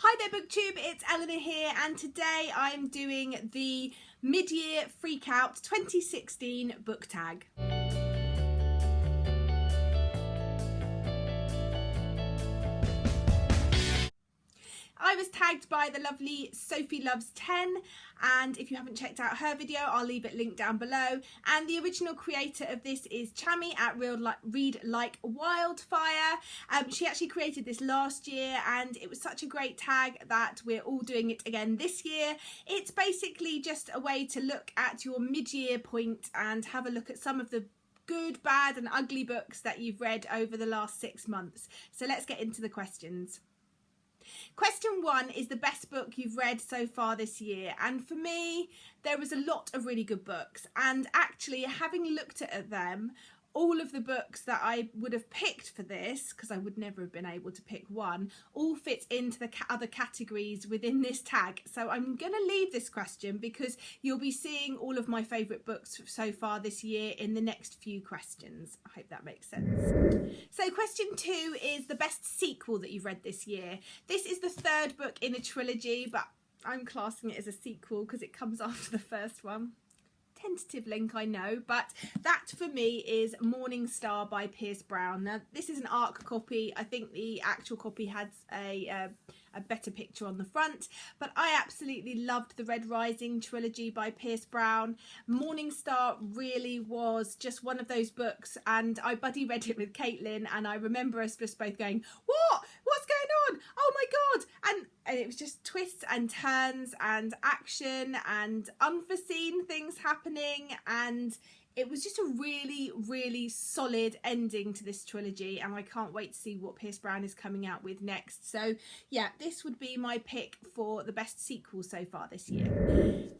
Hi there BookTube, it's Eleanor here, and today I'm doing the Mid-Year Freak Out 2016 book tag. I was tagged by the lovely Sophie Loves 10, and if you haven't checked out her video, I'll leave it linked down below. And the original creator of this is Chammy at Read Like Wildfire. She actually created this last year, and it was such a great tag that we're all doing it again this year. It's basically just a way to look at your mid-year point and have a look at some of the good, bad and ugly books that you've read over the last 6 months. So let's get into the questions. Question 1 is the best book you've read so far this year, and for me there was a lot of really good books, and actually having looked at them, all of the books that I would have picked for this, because I would never have been able to pick one, all fit into the other categories within this tag. So I'm going to leave this question because you'll be seeing all of my favourite books so far this year in the next few questions. I hope that makes sense. So question 2 is the best sequel that you've read this year. This is the third book in a trilogy, but I'm classing it as a sequel because it comes after the first one. Tentative link, I know, but that for me is Morning Star by Pierce Brown. Now this is an ARC copy. I think the actual copy has a better picture on the front, but I absolutely loved the Red Rising trilogy by Pierce Brown. Morning Star really was just one of those books, and I buddy read it with Caitlin, and I remember us just both going, what's going on, oh my god, and it was just twists and turns and action and unforeseen things happening, and it was just a really solid ending to this trilogy, and I can't wait to see what Pierce Brown is coming out with next. So yeah, this would be my pick for the best sequel so far this year.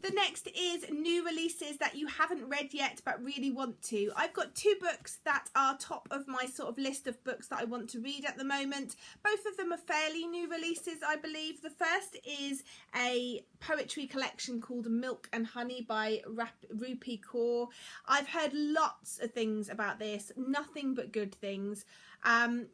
The next is new releases that you haven't read yet but really want to. I've got 2 books that are top of my sort of list of books that I want to read at the moment. Both of them are fairly new releases, I believe. The first is a poetry collection called Milk and Honey by Rupi Kaur. I've heard lots of things about this, nothing but good things.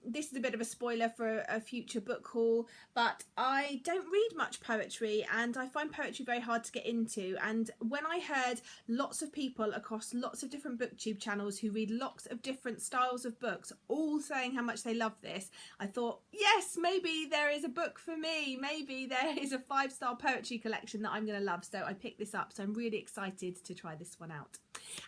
This is a bit of a spoiler for a future book haul, but I don't read much poetry, and I find poetry very hard to get into. And when I heard lots of people across lots of different booktube channels who read lots of different styles of books all saying how much they love this, I thought, yes, maybe there is a book for me, maybe there is a 5-star poetry collection that I'm going to love. So I picked this up, so I'm really excited to try this one out.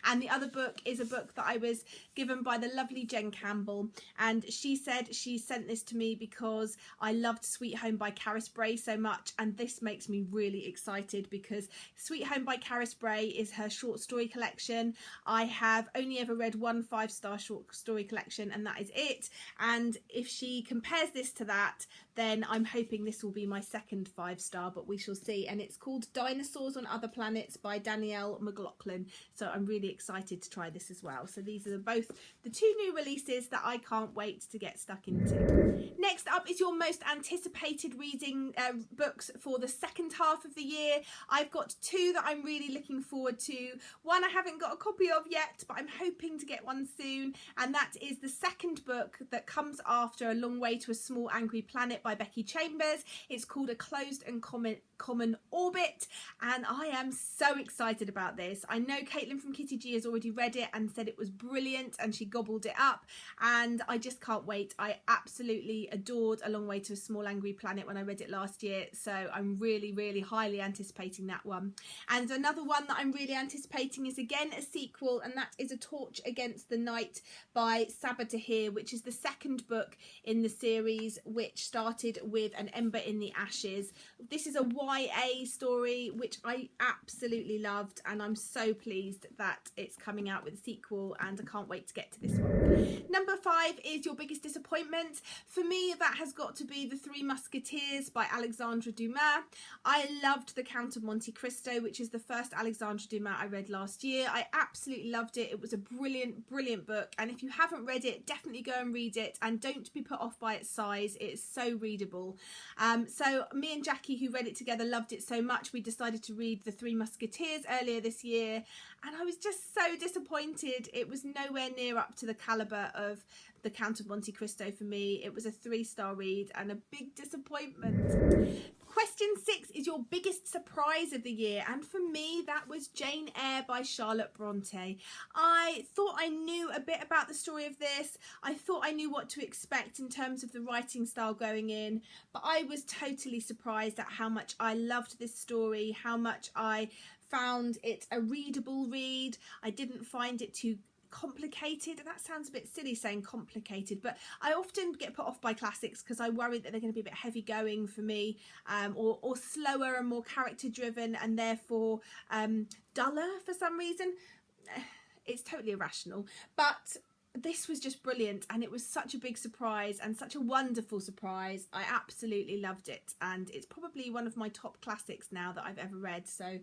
And the other book is a book that I was given by the lovely Jen Campbell, and she said she sent this to me because I loved Sweet Home by Caris Bray so much, and this makes me really excited because Sweet Home by Caris Bray is her short story collection. I have only ever read one 5-star short story collection, and that is it, and if she compares this to that, then I'm hoping this will be my second 5-star, but we shall see. And it's called Dinosaurs on Other Planets by Danielle McLaughlin, so I'm really excited to try this as well. So these are both the 2 new releases that I can't wait to get stuck into. Next up is your most anticipated reading books for the second half of the year. I've got 2 that I'm really looking forward to. One I haven't got a copy of yet, but I'm hoping to get one soon, and that is the second book that comes after A Long Way to a Small Angry Planet by Becky Chambers. It's called A Closed and Common Orbit, and I am so excited about this. I know Caitlin from Kitty G has already read it and said it was brilliant, and she gobbled it up, and I just can't wait. I absolutely adored A Long Way to a Small Angry Planet when I read it last year, so I'm really highly anticipating that one. And another one that I'm really anticipating is again a sequel, and that is A Torch Against the Night by Sabaa Tahir, which is the second book in the series, which started with An Ember in the Ashes. This is a YA story which I absolutely loved, and I'm so pleased that it's coming out with a sequel, and I can't wait to get to this one. Number 5 is your biggest disappointment. For me, that has got to be The Three Musketeers by Alexandre Dumas. I loved The Count of Monte Cristo, which is the first Alexandre Dumas I read last year. I absolutely loved it. It was a brilliant book, and if you haven't read it, definitely go and read it, and don't be put off by its size. It's so readable. So me and Jackie, who read it together, loved it so much we decided to read The Three Musketeers earlier this year, and I was just so disappointed. It was nowhere near up to the calibre of The Count of Monte Cristo for me. It was a 3-star read and a big disappointment. Question 6 is your biggest surprise of the year, and for me that was Jane Eyre by Charlotte Bronte. I thought I knew a bit about the story of this. I thought I knew what to expect in terms of the writing style going in, but I was totally surprised at how much I loved this story, how much I found it a readable read. I didn't find it too complicated. That sounds a bit silly saying complicated, but I often get put off by classics because I worry that they're going to be a bit heavy going for me, or slower and more character driven, and therefore duller for some reason. It's totally irrational, but this was just brilliant, and it was such a big surprise and such a wonderful surprise. I absolutely loved it, and it's probably one of my top classics now that I've ever read, so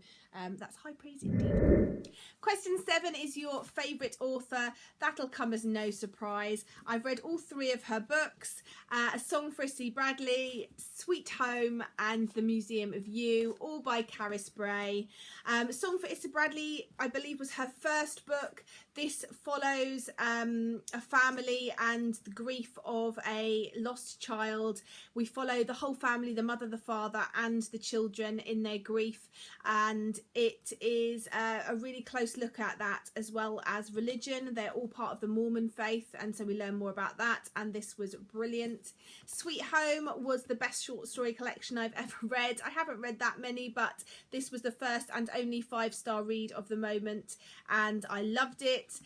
that's high praise indeed. Question 7 is your favourite author. That'll come as no surprise. I've read all 3 of her books, A Song for Issy Bradley, Sweet Home and The Museum of You, all by Caris Bray. A Song for Issy Bradley, I believe, was her first book. This follows a family and the grief of a lost child. We follow the whole family, the mother, the father and the children in their grief, and it is a really close look at that, as well as religion. They're all part of the Mormon faith, and so we learn more about that, and this was brilliant. Sweet Home was the best short story collection I've ever read. I haven't read that many, but this was the first and only 5-star read of the moment, and I loved it.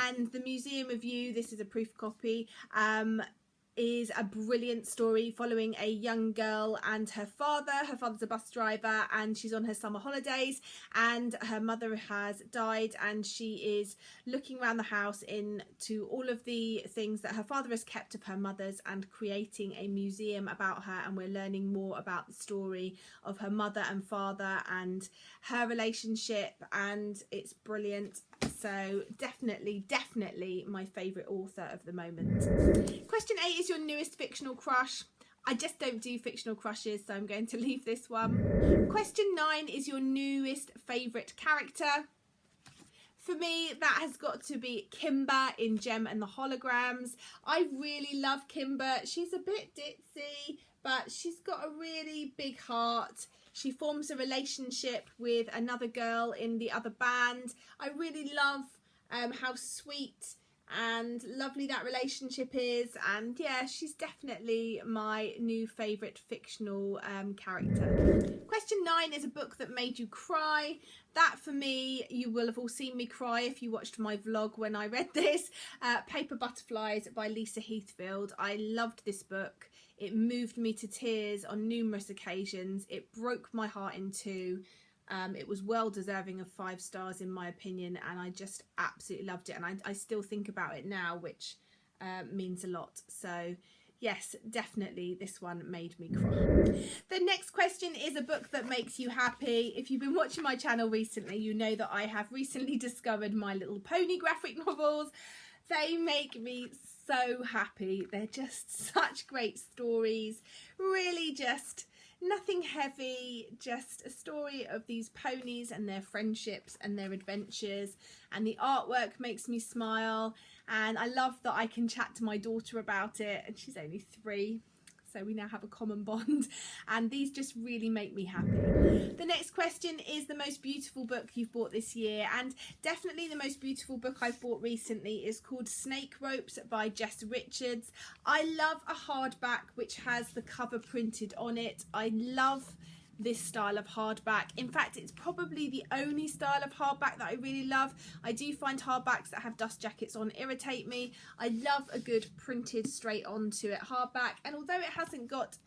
And The Museum of You, this is a proof copy, is a brilliant story following a young girl and her father. Her father's a bus driver and she's on her summer holidays, and her mother has died, and she is looking around the house into all of the things that her father has kept of her mother's and creating a museum about her, and we're learning more about the story of her mother and father and her relationship, and it's brilliant. So definitely my favourite author of the moment. Question 8 is your newest fictional crush. I just don't do fictional crushes, so I'm going to leave this one. Question 9 is your newest favourite character. For me, that has got to be Kimber in Gem and the Holograms. I really love Kimber. She's a bit ditzy, but she's got a really big heart. She forms a relationship with another girl in the other band. I really love how sweet and lovely that relationship is, and yeah, she's definitely my new favourite fictional character. Question 9 is a book that made you cry. That for me, you will have all seen me cry if you watched my vlog when I read this. Paper Butterflies by Lisa Heathfield. I loved this book. It moved me to tears on numerous occasions. It broke my heart in 2. It was well deserving of 5 stars in my opinion, and I just absolutely loved it, and I still think about it now, which means a lot. So yes, definitely this one made me cry. The next question is a book that makes you happy. If you've been watching my channel recently, you know that I have recently discovered My Little Pony graphic novels. They make me so happy. They're just such great stories, really just nothing heavy, just a story of these ponies and their friendships and their adventures, and the artwork makes me smile, and I love that I can chat to my daughter about it, and she's only 3, so we now have a common bond, and these just really make me happy. The next question is the most beautiful book you've bought this year, and definitely the most beautiful book I've bought recently is called Snake Ropes by Jess Richards. I love a hardback which has the cover printed on it. I love this style of hardback. In fact, it's probably the only style of hardback that I really love. I do find hardbacks that have dust jackets on irritate me. I love a good printed straight onto it hardback, and although it hasn't got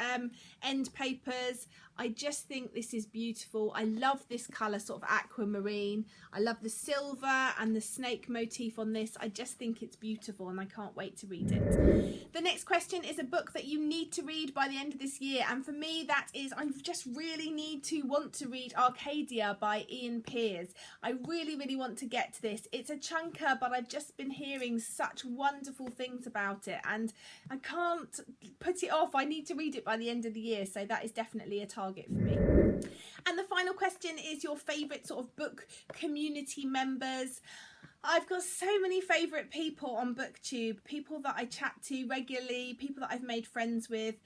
end papers, I just think this is beautiful. I love this colour, sort of aquamarine. I love the silver and the snake motif on this. I just think it's beautiful, and I can't wait to read it. The next question is a book that you need to read by the end of this year, and for me that is, I've just really really need to want to read Arcadia by Ian Pearce. I really want to get to this. It's a chunker, but I've just been hearing such wonderful things about it and I can't put it off. I need to read it by the end of the year, so that is definitely a target for me. And the final question is your favourite sort of book community members. I've got so many favourite people on BookTube, people that I chat to regularly, people that I've made friends with.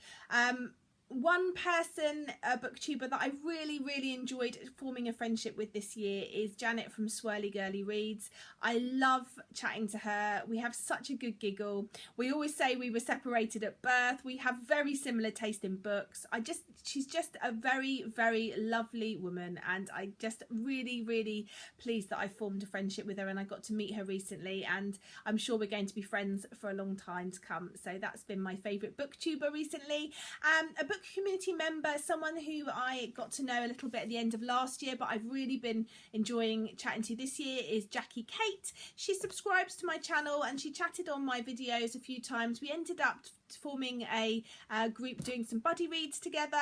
One person, a booktuber that I really enjoyed forming a friendship with this year is Janet from Swirly Girly Reads. I love chatting to her. We have such a good giggle. We always say we were separated at birth. We have very similar taste in books. She's just a very lovely woman, and I just really pleased that I formed a friendship with her and I got to meet her recently, and I'm sure we're going to be friends for a long time to come. So that's been my favourite booktuber recently. A book community member, someone who I got to know a little bit at the end of last year but I've really been enjoying chatting to this year, is Jackie Kate. She subscribes to my channel and she chatted on my videos a few times. We ended up forming a group doing some buddy reads together,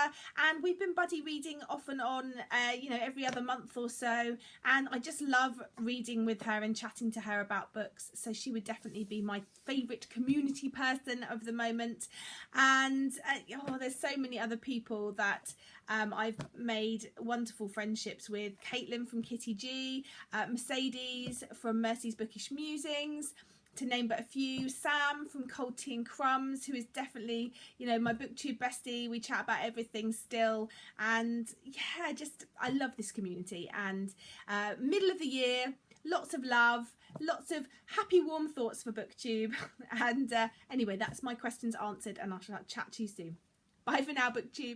and we've been buddy reading off and on you know, every other month or so, and I just love reading with her and chatting to her about books, so she would definitely be my favourite community person of the moment. And oh, there's so many other people that I've made wonderful friendships with. Caitlin from Kitty G, Mercedes from Mercy's Bookish Musings, to name but a few, Sam from Cold Tea and Crumbs, who is definitely, you know, my BookTube bestie. We chat about everything still, and yeah, just I love this community. And middle of the year, lots of love, lots of happy warm thoughts for BookTube. And anyway, that's my questions answered, and I shall chat to you soon. Bye for now, BookTube.